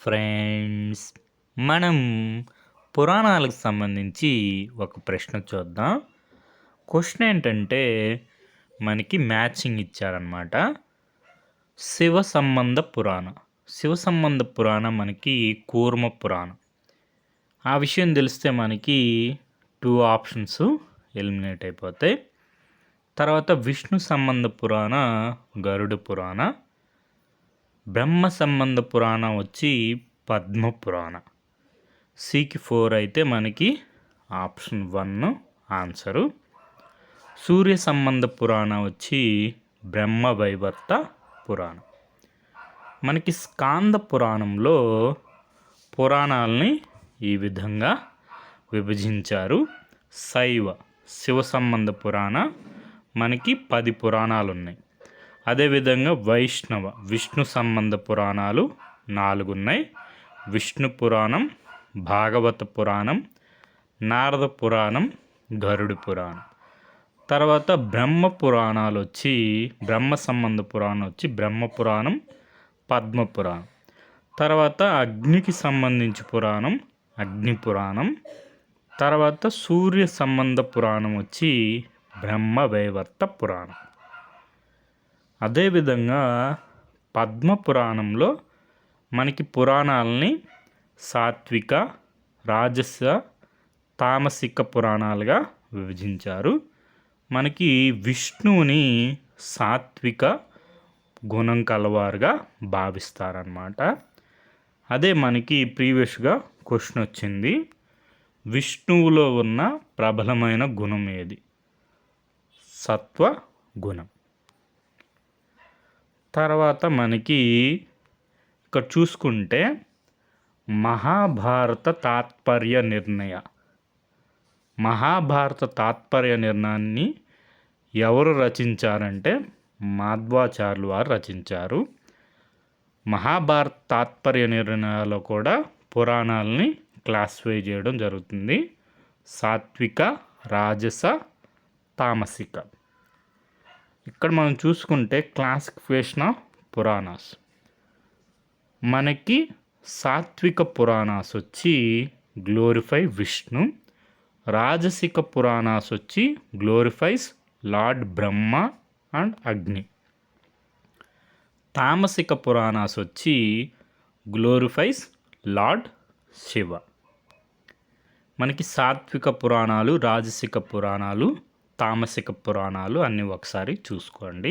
Friends, మనం పురాణాలకు సంబంధించి ఒక ప్రశ్న చూద్దాం. క్వశ్చన్ ఏంటంటే మనకి మ్యాచింగ్ ఇచ్చారనమాట. శివ సంబంధ పురాణం మనకి కూర్మ పురాణం. ఆ విషయం తెలిస్తే మనకి 2 ఆప్షన్స్ ఎలిమినేట్ అయిపోతాయి. తర్వాత విష్ణు సంబంధ పురాణ గరుడ పురాణ, బ్రహ్మ సంబంధ పురాణం వచ్చి పద్మ పురాణ. సికి 4 అయితే మనకి ఆప్షన్ 1 ఆన్సరు. సూర్య సంబంధ పురాణం వచ్చి బ్రహ్మ వైవర్త పురాణం. మనకి స్కాంద పురాణంలో పురాణాలని ఈ విధంగా విభజించారు. శివ సంబంధ పురాణ మనకి 10 పురాణాలు ఉన్నాయి. అదేవిధంగా విష్ణు సంబంధ పురాణాలు 4 ఉన్నాయి. విష్ణు పురాణం, భాగవత పురాణం, నారద పురాణం, గరుడు పురాణం. తర్వాత బ్రహ్మ సంబంధ పురాణం వచ్చి బ్రహ్మ పురాణం, పద్మ పురాణం. తర్వాత అగ్నికి సంబంధించి పురాణం అగ్ని పురాణం. తర్వాత సూర్య సంబంధ పురాణం వచ్చి బ్రహ్మ వైవర్త పురాణం. అదేవిధంగా పద్మ పురాణంలో మనకి పురాణాలని సాత్విక, రాజస, తామసిక పురాణాలుగా విభజించారు. మనకి విష్ణువుని సాత్విక గుణం కలవారుగా భావిస్తారన్నమాట. అదే మనకి ప్రీవియస్గా క్వశ్చన్ వచ్చింది, విష్ణువులో ఉన్న ప్రబలమైన గుణం ఏది? సత్వ గుణం. తర్వాత మనకి ఇక్కడ చూసుకుంటే మహాభారత తాత్పర్య నిర్ణయాన్ని ఎవరు రచించారంటే మాధ్వాచార్యులు వారు రచించారు. మహాభారత తాత్పర్య నిర్ణయాల్లో కూడా పురాణాలని క్లాసిఫై చేయడం జరుగుతుంది. సాత్విక, రాజస, తామసిక. ఇక్కడ మనం చూసుకుంటే క్లాసిఫికేషన్ ఆఫ్ పురాణాస్, మనకి సాత్విక పురాణాస్ వచ్చి గ్లోరిఫై విష్ణు, రాజసిక పురాణాస్ వచ్చి గ్లోరిఫైస్ లార్డ్ బ్రహ్మ అండ్ అగ్ని, తామసిక పురాణాస్ వచ్చి గ్లోరిఫైస్ లార్డ్ శివ. మనకి సాత్విక పురాణాలు, రాజసిక పురాణాలు, తామసిక పురాణాలు అన్నీ ఒకసారి చూసుకోండి.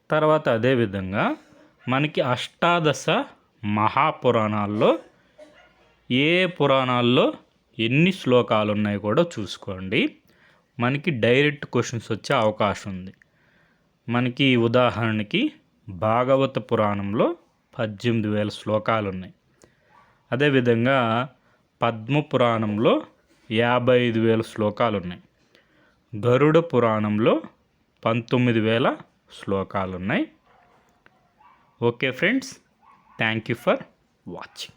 తర్వాత అదేవిధంగా మనకి అష్టాదశ మహాపురాణాల్లో ఏ పురాణాల్లో ఎన్ని శ్లోకాలు ఉన్నాయో కూడా చూసుకోండి. మనకి డైరెక్ట్ క్వశ్చన్స్ వచ్చే అవకాశం ఉంది. మనకి ఉదాహరణకి భాగవత పురాణంలో 18,000 శ్లోకాలు ఉన్నాయి. అదేవిధంగా పద్మ పురాణంలో 55,000 శ్లోకాలు ఉన్నాయి. గరుడ పురాణంలో 19,000 శ్లోకాలు ఉన్నాయి. Okay friends, thank you for watching.